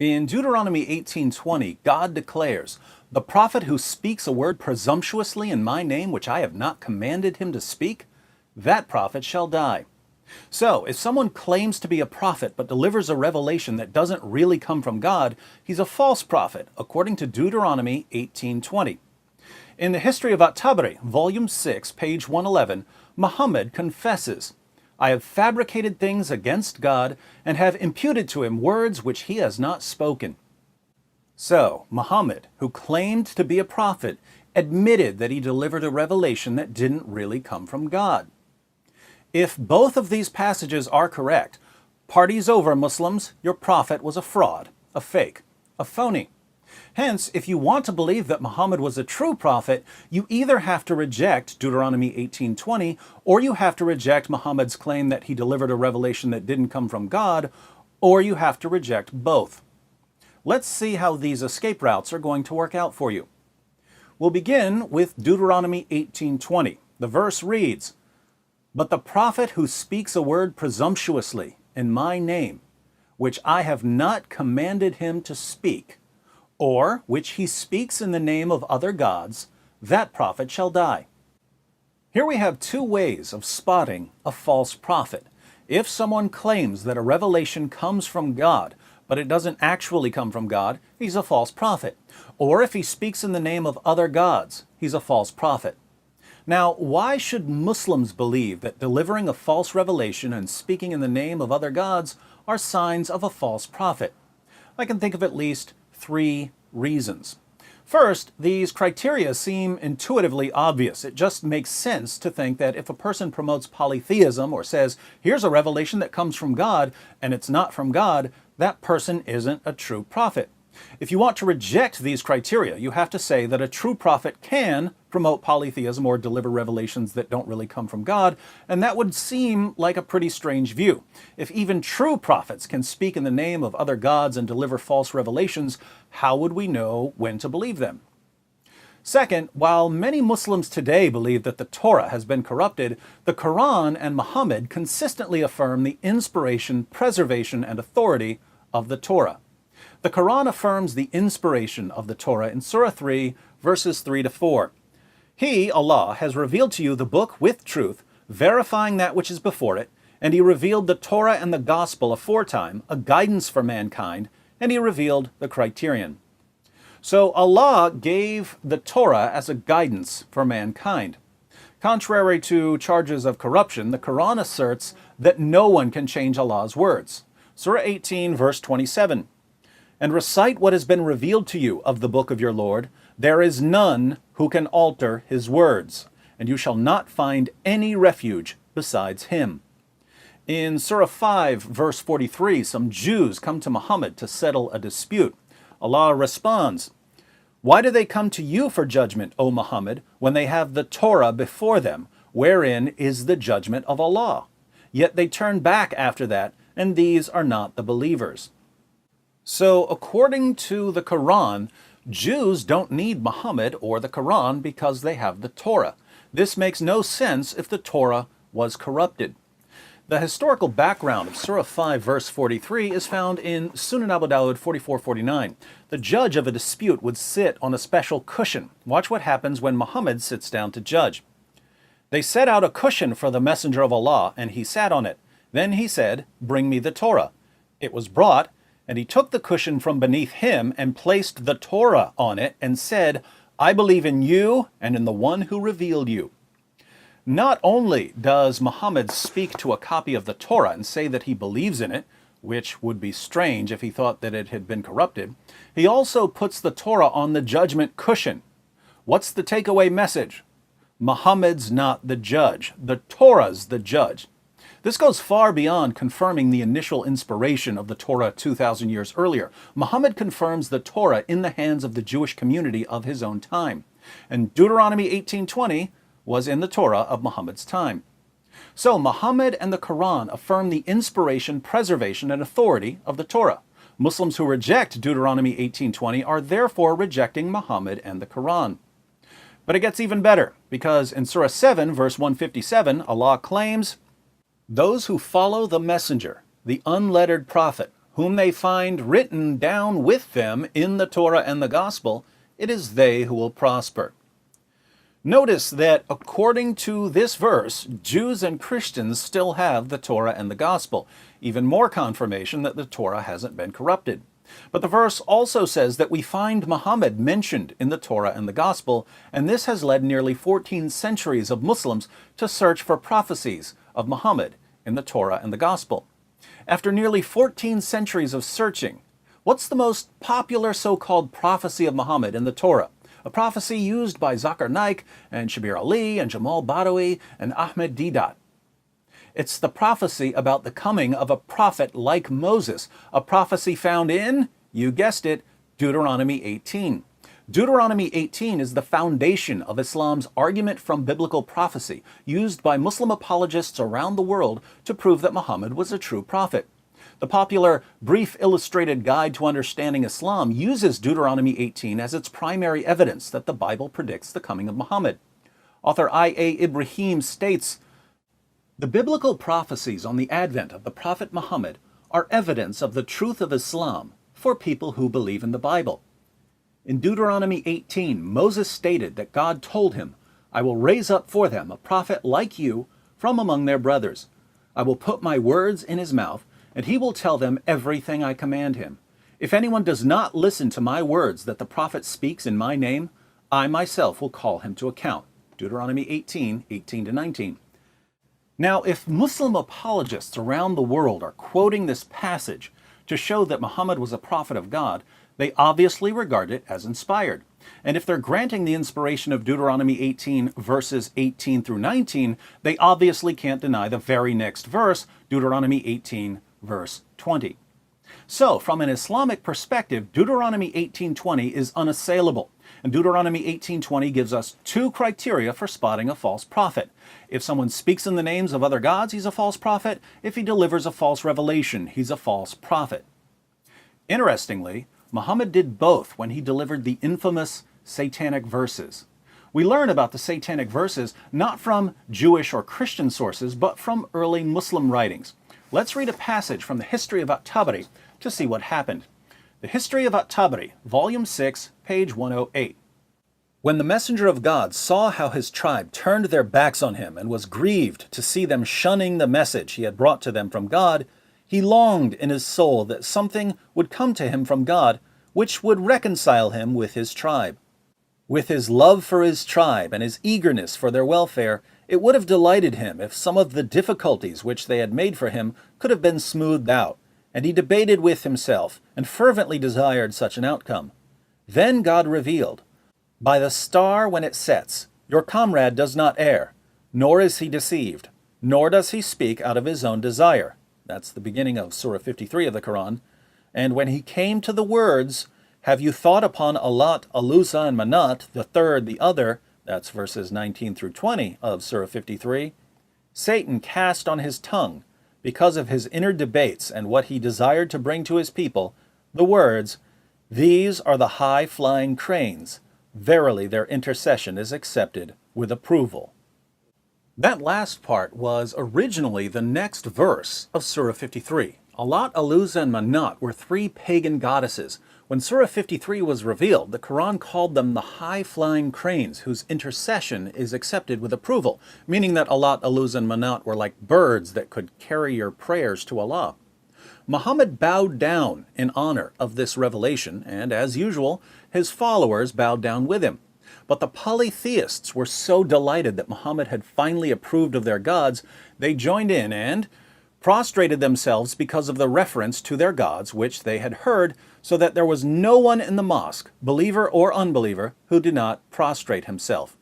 In Deuteronomy 18:20, God declares, "The prophet who speaks a word presumptuously in my name which I have not commanded him to speak, that prophet shall die." So, if someone claims to be a prophet but delivers a revelation that doesn't really come from God, he's a false prophet, according to Deuteronomy 18:20. In the History of At-Tabari, Volume 6, page 111, Muhammad confesses, "I have fabricated things against God and have imputed to him words which he has not spoken." So, Muhammad, who claimed to be a prophet, admitted that he delivered a revelation that didn't really come from God. If both of these passages are correct, party's over, Muslims. Your prophet was a fraud, a fake, a phony. Hence, if you want to believe that Muhammad was a true prophet, you either have to reject Deuteronomy 18:20, or you have to reject Muhammad's claim that he delivered a revelation that didn't come from God, or you have to reject both. Let's see how these escape routes are going to work out for you. We'll begin with Deuteronomy 18:20. The verse reads, "But the prophet who speaks a word presumptuously in my name, which I have not commanded him to speak, or which he speaks in the name of other gods, that prophet shall die." Here we have two ways of spotting a false prophet. If someone claims that a revelation comes from God, but it doesn't actually come from God, he's a false prophet. Or if he speaks in the name of other gods, he's a false prophet. Now, why should Muslims believe that delivering a false revelation and speaking in the name of other gods are signs of a false prophet? I can think of at least three reasons. First, these criteria seem intuitively obvious. It just makes sense to think that if a person promotes polytheism or says, "Here's a revelation that comes from God," and it's not from God, that person isn't a true prophet. If you want to reject these criteria, you have to say that a true prophet can promote polytheism or deliver revelations that don't really come from God, and that would seem like a pretty strange view. If even true prophets can speak in the name of other gods and deliver false revelations, how would we know when to believe them? Second, while many Muslims today believe that the Torah has been corrupted, the Quran and Muhammad consistently affirm the inspiration, preservation, and authority of the Torah. The Quran affirms the inspiration of the Torah in Surah 3, verses 3 to 4. "He, Allah, has revealed to you the book with truth, verifying that which is before it, and He revealed the Torah and the Gospel aforetime, a guidance for mankind, and He revealed the criterion." So Allah gave the Torah as a guidance for mankind. Contrary to charges of corruption, the Quran asserts that no one can change Allah's words. Surah 18, verse 27. "And recite what has been revealed to you of the book of your Lord. There is none who can alter his words, and you shall not find any refuge besides him." In Surah 5, verse 43, some Jews come to Muhammad to settle a dispute. Allah responds, "Why do they come to you for judgment, O Muhammad, when they have the Torah before them, wherein is the judgment of Allah? Yet they turn back after that, and these are not the believers." So, according to the Quran, Jews don't need Muhammad or the Quran because they have the Torah. This makes no sense if the Torah was corrupted. The historical background of Surah 5, verse 43 is found in Sunan Abu Dawud 4449. The judge of a dispute would sit on a special cushion. Watch what happens when Muhammad sits down to judge. "They set out a cushion for the messenger of Allah, and he sat on it. Then he said, 'Bring me the Torah.' It was brought, and he took the cushion from beneath him and placed the Torah on it and said, 'I believe in you and in the one who revealed you.'" Not only does Muhammad speak to a copy of the Torah and say that he believes in it, which would be strange if he thought that it had been corrupted, he also puts the Torah on the judgment cushion. What's the takeaway message? Muhammad's not the judge. The Torah's the judge. This goes far beyond confirming the initial inspiration of the Torah 2,000 years earlier. Muhammad confirms the Torah in the hands of the Jewish community of his own time. And Deuteronomy 18:20 was in the Torah of Muhammad's time. So Muhammad and the Quran affirm the inspiration, preservation, and authority of the Torah. Muslims who reject Deuteronomy 18:20 are therefore rejecting Muhammad and the Quran. But it gets even better, because in Surah 7, verse 157, Allah claims, "Those who follow the messenger, the unlettered prophet, whom they find written down with them in the Torah and the Gospel, it is they who will prosper. Notice that according to this verse, Jews and Christians still have the Torah and the Gospel. Even more confirmation that the Torah hasn't been corrupted. But the verse also says that we find Muhammad mentioned in the Torah and the Gospel, and this has led nearly 14 centuries of Muslims to search for prophecies of Muhammad in the Torah and the Gospel. After nearly 14 centuries of searching, what's the most popular so-called prophecy of Muhammad in the Torah? A prophecy used by Zakir Naik and Shabir Ali and Jamal Badawi and Ahmed Deedat. It's the prophecy about the coming of a prophet like Moses, a prophecy found in, you guessed it, Deuteronomy 18. Deuteronomy 18 is the foundation of Islam's argument from biblical prophecy, used by Muslim apologists around the world to prove that Muhammad was a true prophet. The popular Brief Illustrated Guide to Understanding Islam uses Deuteronomy 18 as its primary evidence that the Bible predicts the coming of Muhammad. Author I.A. Ibrahim states, "The biblical prophecies on the advent of the Prophet Muhammad are evidence of the truth of Islam for people who believe in the Bible. In Deuteronomy 18, Moses stated that God told him, 'I will raise up for them a prophet like you from among their brothers. I will put my words in his mouth, and he will tell them everything I command him. If anyone does not listen to my words that the prophet speaks in my name, I myself will call him to account.'" Deuteronomy 18, 18-19. Now, if Muslim apologists around the world are quoting this passage to show that Muhammad was a prophet of God, they obviously regard it as inspired. And if they're granting the inspiration of Deuteronomy 18, verses 18 through 19, they obviously can't deny the very next verse, Deuteronomy 18, verse 20. So, from an Islamic perspective, Deuteronomy 18:20 is unassailable. And Deuteronomy 18:20 gives us two criteria for spotting a false prophet. If someone speaks in the names of other gods, he's a false prophet. If he delivers a false revelation, he's a false prophet. Interestingly, Muhammad did both when he delivered the infamous satanic verses. We learn about the satanic verses not from Jewish or Christian sources, but from early Muslim writings. Let's read a passage from the History of At-Tabari to see what happened. The History of At-Tabari, Volume 6, page 108. "When the messenger of God saw how his tribe turned their backs on him and was grieved to see them shunning the message he had brought to them from God, he longed in his soul that something would come to him from God which would reconcile him with his tribe. With his love for his tribe and his eagerness for their welfare, it would have delighted him if some of the difficulties which they had made for him could have been smoothed out, and he debated with himself and fervently desired such an outcome. Then God revealed, 'By the star when it sets, your comrade does not err, nor is he deceived, nor does he speak out of his own desire.'" That's the beginning of Surah 53 of the Quran. "And when he came to the words, 'Have you thought upon Alat, Alusa, and Manat, the third, the other,' that's verses 19 through 20 of Surah 53, Satan cast on his tongue, because of his inner debates and what he desired to bring to his people, the words, 'These are the high-flying cranes. Verily their intercession is accepted with approval.'" That last part was originally the next verse of Surah 53. Alat, Aluza, and Manat were three pagan goddesses. When Surah 53 was revealed, the Quran called them the high-flying cranes whose intercession is accepted with approval, meaning that Alat, Aluza, and Manat were like birds that could carry your prayers to Allah. Muhammad bowed down in honor of this revelation, and as usual, his followers bowed down with him. But the polytheists were so delighted that Muhammad had finally approved of their gods, they joined in and prostrated themselves because of the reference to their gods which they had heard, so that there was no one in the mosque, believer or unbeliever, who did not prostrate himself.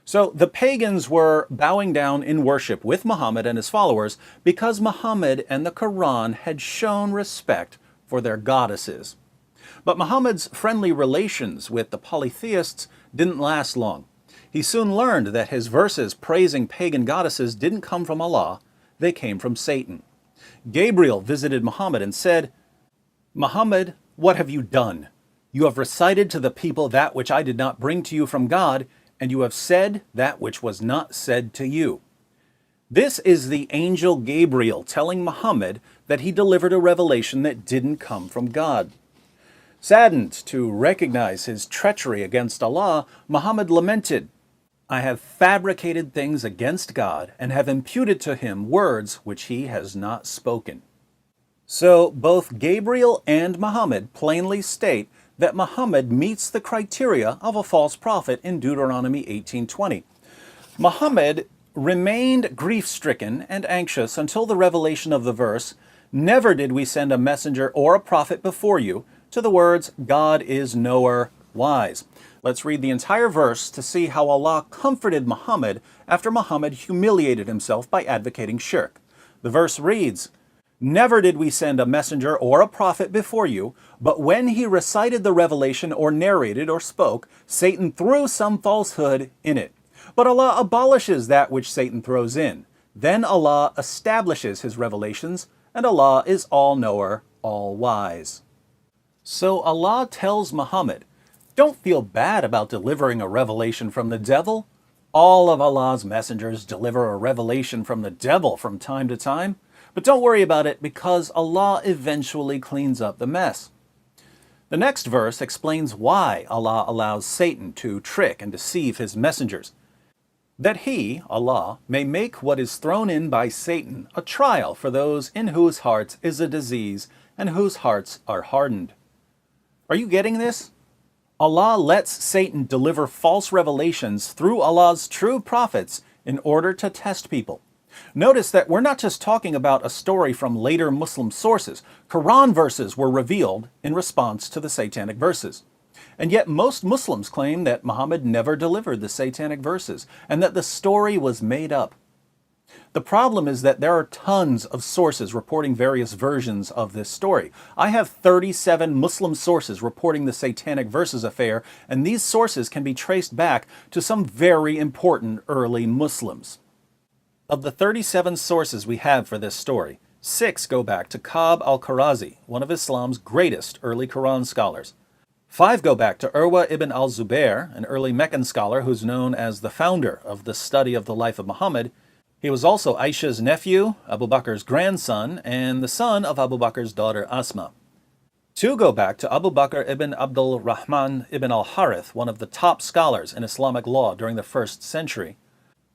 So the pagans were bowing down in worship with Muhammad and his followers because Muhammad and the Quran had shown respect for their goddesses. But Muhammad's friendly relations with the polytheists didn't last long. He soon learned that his verses praising pagan goddesses didn't come from Allah, they came from Satan. Gabriel visited Muhammad and said, "Muhammad, what have you done? You have recited to the people that which I did not bring to you from God, and you have said that which was not said to you." This is the angel Gabriel telling Muhammad that he delivered a revelation that didn't come from God. Saddened to recognize his treachery against Allah, Muhammad lamented, "I have fabricated things against God and have imputed to him words which he has not spoken." So both Gabriel and Muhammad plainly state that Muhammad meets the criteria of a false prophet in Deuteronomy 18:20. Muhammad remained grief-stricken and anxious until the revelation of the verse, "Never did we send a messenger or a prophet before you," to the words, "God is knower, wise." Let's read the entire verse to see how Allah comforted Muhammad after Muhammad humiliated himself by advocating shirk. The verse reads, "Never did we send a messenger or a prophet before you, but when he recited the revelation or narrated or spoke, Satan threw some falsehood in it. But Allah abolishes that which Satan throws in. Then Allah establishes his revelations, and Allah is all-knower, all-wise." So Allah tells Muhammad, don't feel bad about delivering a revelation from the devil. All of Allah's messengers deliver a revelation from the devil from time to time. But don't worry about it because Allah eventually cleans up the mess. The next verse explains why Allah allows Satan to trick and deceive his messengers. That he, Allah, may make what is thrown in by Satan a trial for those in whose hearts is a disease and whose hearts are hardened. Are you getting this? Allah lets Satan deliver false revelations through Allah's true prophets in order to test people. Notice that we're not just talking about a story from later Muslim sources. Quran verses were revealed in response to the satanic verses. And yet most Muslims claim that Muhammad never delivered the satanic verses and that the story was made up. The problem is that there are tons of sources reporting various versions of this story. I have 37 Muslim sources reporting the satanic verses affair, and these sources can be traced back to some very important early Muslims. Of the 37 sources we have for this story, 6 go back to Ka'b al-Kharazi, one of Islam's greatest early Quran scholars. 5 go back to Urwa ibn al-Zubair, an early Meccan scholar who's known as the founder of the study of the life of Muhammad. He was also Aisha's nephew, Abu Bakr's grandson, and the son of Abu Bakr's daughter Asma. 2 go back to Abu Bakr ibn Abdul Rahman ibn al-Harith, one of the top scholars in Islamic law during the 1st century.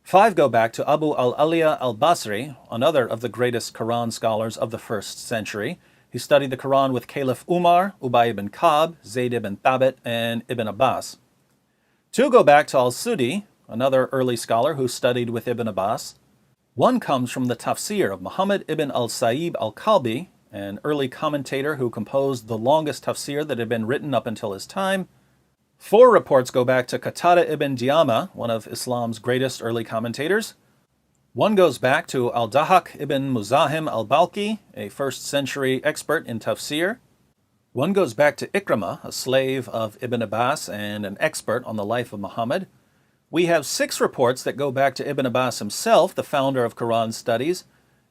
5 go back to Abu al-Aliya al-Basri, another of the greatest Quran scholars of the 1st century. He studied the Quran with Caliph Umar, Ubay ibn Ka'b, Zayd ibn Thabit, and Ibn Abbas. 2 go back to al-Sudi, another early scholar who studied with Ibn Abbas. 1 comes from the tafsir of Muhammad ibn al-Sa'ib al-Kalbi, an early commentator who composed the longest tafsir that had been written up until his time. 4 reports go back to Qatada ibn Diama, one of Islam's greatest early commentators. 1 goes back to al-Dahak ibn Muzahim al-Balki, a 1st century expert in tafsir. 1 goes back to Ikramah, a slave of Ibn Abbas and an expert on the life of Muhammad. We have 6 reports that go back to Ibn Abbas himself, the founder of Quran studies,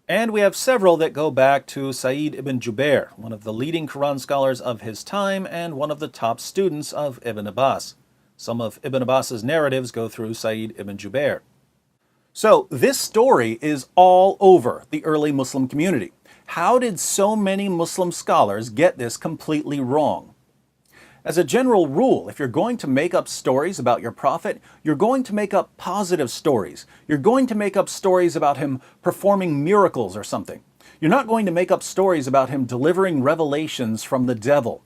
and we have several that go back to Sa'id ibn Jubair, one of the leading Quran scholars of his time and one of the top students of Ibn Abbas. Some of Ibn Abbas's narratives go through Sa'id ibn Jubair. So this story is all over the early Muslim community. How did so many Muslim scholars get this completely wrong? As a general rule, if you're going to make up stories about your prophet, you're going to make up positive stories. You're going to make up stories about him performing miracles or something. You're not going to make up stories about him delivering revelations from the devil.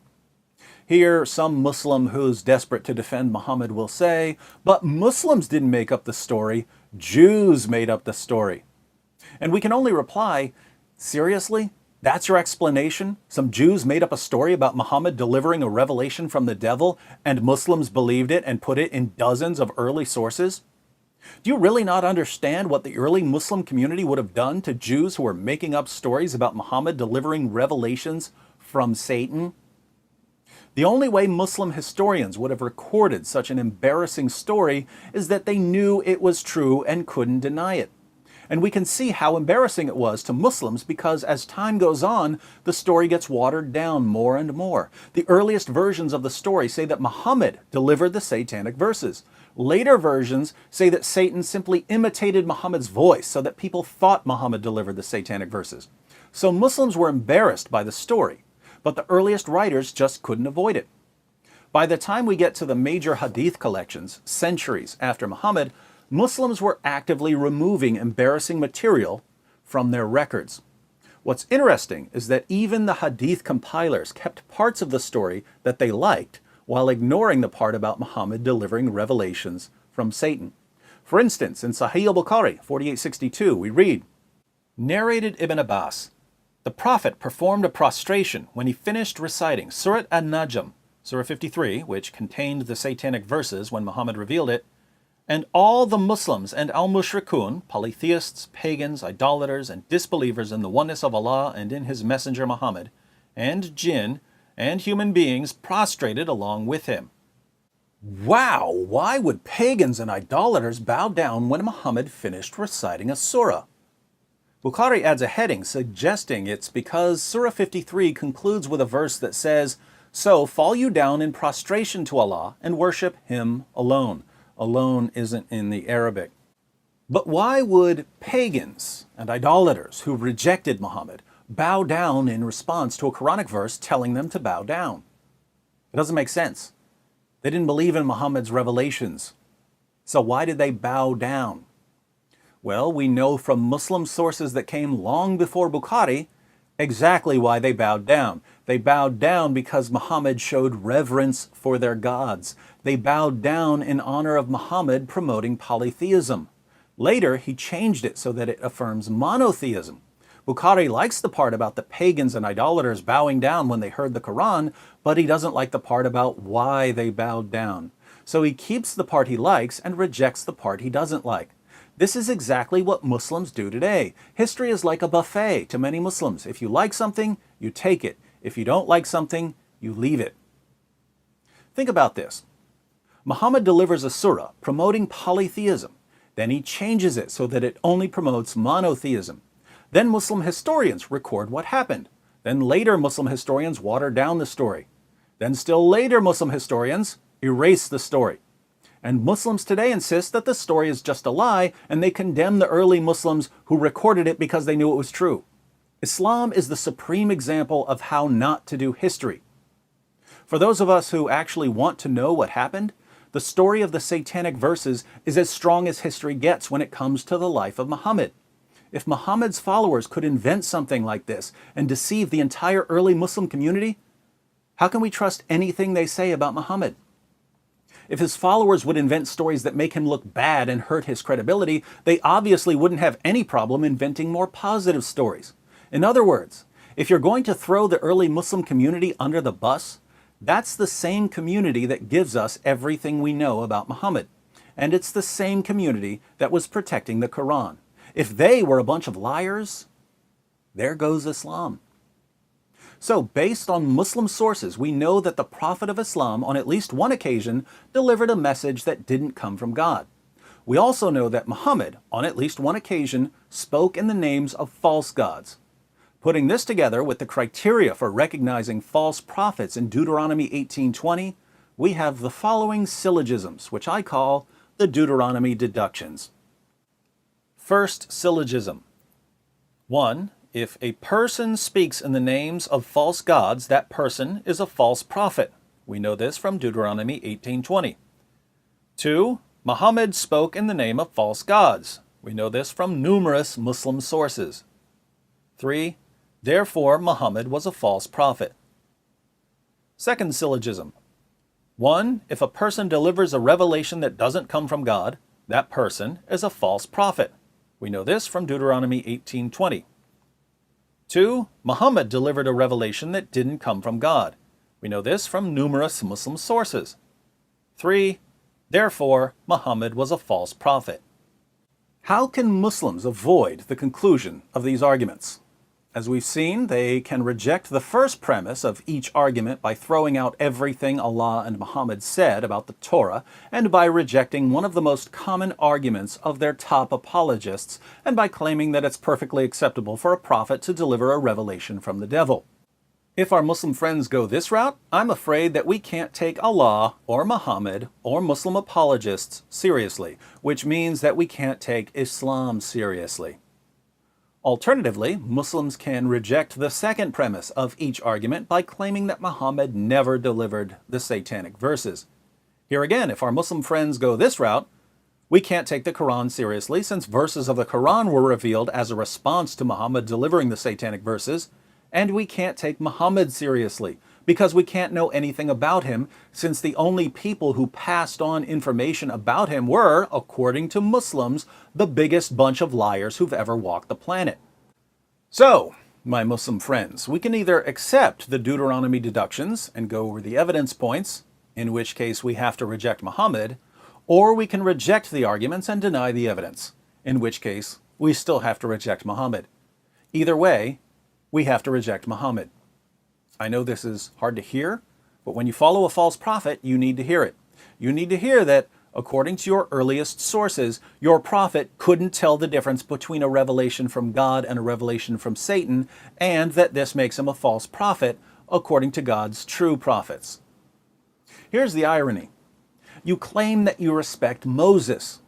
Here, some Muslim who's desperate to defend Muhammad will say, but Muslims didn't make up the story, Jews made up the story. And we can only reply, seriously? That's your explanation? Some Jews made up a story about Muhammad delivering a revelation from the devil, and Muslims believed it and put it in dozens of early sources? Do you really not understand what the early Muslim community would have done to Jews who were making up stories about Muhammad delivering revelations from Satan? The only way Muslim historians would have recorded such an embarrassing story is that they knew it was true and couldn't deny it. And we can see how embarrassing it was to Muslims because as time goes on, the story gets watered down more and more. The earliest versions of the story say that Muhammad delivered the satanic verses. Later versions say that Satan simply imitated Muhammad's voice so that people thought Muhammad delivered the satanic verses. So Muslims were embarrassed by the story, but the earliest writers just couldn't avoid it. By the time we get to the major hadith collections, centuries after Muhammad, Muslims were actively removing embarrassing material from their records. What's interesting is that even the hadith compilers kept parts of the story that they liked while ignoring the part about Muhammad delivering revelations from Satan. For instance, in Sahih al-Bukhari 4862, we read, narrated Ibn Abbas, the Prophet performed a prostration when he finished reciting Surat an-Najm, Surah 53, which contained the satanic verses when Muhammad revealed it, and all the Muslims and al-Mushrikun, polytheists, pagans, idolaters, and disbelievers in the oneness of Allah and in His Messenger Muhammad, and jinn, and human beings prostrated along with him. Wow, why would pagans and idolaters bow down when Muhammad finished reciting a surah? Bukhari adds a heading suggesting it's because Surah 53 concludes with a verse that says, so fall you down in prostration to Allah and worship Him alone. Alone isn't in the Arabic. But why would pagans and idolaters who rejected Muhammad bow down in response to a Quranic verse telling them to bow down? It doesn't make sense. They didn't believe in Muhammad's revelations. So why did they bow down? Well, we know from Muslim sources that came long before Bukhari exactly why they bowed down. They bowed down because Muhammad showed reverence for their gods. They bowed down in honor of Muhammad promoting polytheism. Later, he changed it so that it affirms monotheism. Bukhari likes the part about the pagans and idolaters bowing down when they heard the Quran, but he doesn't like the part about why they bowed down. So he keeps the part he likes and rejects the part he doesn't like. This is exactly what Muslims do today. History is like a buffet to many Muslims. If you like something, you take it. If you don't like something, you leave it. Think about this. Muhammad delivers a surah promoting polytheism. Then he changes it so that it only promotes monotheism. Then Muslim historians record what happened. Then later Muslim historians water down the story. Then still later Muslim historians erase the story. And Muslims today insist that the story is just a lie, and they condemn the early Muslims who recorded it because they knew it was true. Islam is the supreme example of how not to do history. For those of us who actually want to know what happened, the story of the satanic verses is as strong as history gets when it comes to the life of Muhammad. If Muhammad's followers could invent something like this and deceive the entire early Muslim community, how can we trust anything they say about Muhammad? If his followers would invent stories that make him look bad and hurt his credibility, they obviously wouldn't have any problem inventing more positive stories. In other words, if you're going to throw the early Muslim community under the bus, that's the same community that gives us everything we know about Muhammad. And it's the same community that was protecting the Quran. If they were a bunch of liars, there goes Islam. So, based on Muslim sources, we know that the Prophet of Islam, on at least one occasion, delivered a message that didn't come from God. We also know that Muhammad, on at least one occasion, spoke in the names of false gods. Putting this together with the criteria for recognizing false prophets in Deuteronomy 18:20, we have the following syllogisms, which I call the Deuteronomy deductions. First syllogism. 1. If a person speaks in the names of false gods, that person is a false prophet. We know this from Deuteronomy 18:20. 2. Muhammad spoke in the name of false gods. We know this from numerous Muslim sources. 3. Therefore, Muhammad was a false prophet. Second syllogism. 1. If a person delivers a revelation that doesn't come from God, that person is a false prophet. We know this from Deuteronomy 18:20. 2. Muhammad delivered a revelation that didn't come from God. We know this from numerous Muslim sources. 3. Therefore, Muhammad was a false prophet. How can Muslims avoid the conclusion of these arguments? As we've seen, they can reject the first premise of each argument by throwing out everything Allah and Muhammad said about the Torah, and by rejecting one of the most common arguments of their top apologists, and by claiming that it's perfectly acceptable for a prophet to deliver a revelation from the devil. If our Muslim friends go this route, I'm afraid that we can't take Allah or Muhammad or Muslim apologists seriously, which means that we can't take Islam seriously. Alternatively, Muslims can reject the second premise of each argument by claiming that Muhammad never delivered the satanic verses. Here again, if our Muslim friends go this route, we can't take the Quran seriously since verses of the Quran were revealed as a response to Muhammad delivering the satanic verses, and we can't take Muhammad seriously because we can't know anything about him since the only people who passed on information about him were, according to Muslims, the biggest bunch of liars who've ever walked the planet. So, my Muslim friends, we can either accept the Deuteronomy deductions and go over the evidence points, in which case we have to reject Muhammad, or we can reject the arguments and deny the evidence, in which case we still have to reject Muhammad. Either way, we have to reject Muhammad. I know this is hard to hear, but when you follow a false prophet, you need to hear it. You need to hear that, according to your earliest sources, your prophet couldn't tell the difference between a revelation from God and a revelation from Satan, and that this makes him a false prophet, according to God's true prophets. Here's the irony. You claim that you respect Moses,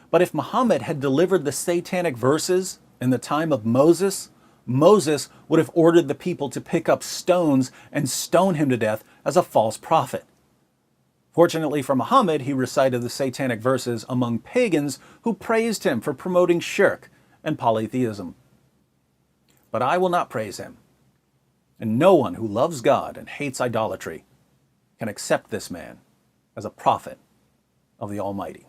but if Muhammad had delivered the satanic verses in the time of Moses, Moses would have ordered the people to pick up stones and stone him to death as a false prophet. Fortunately for Muhammad, he recited the satanic verses among pagans who praised him for promoting shirk and polytheism. But I will not praise him, and no one who loves God and hates idolatry can accept this man as a prophet of the Almighty.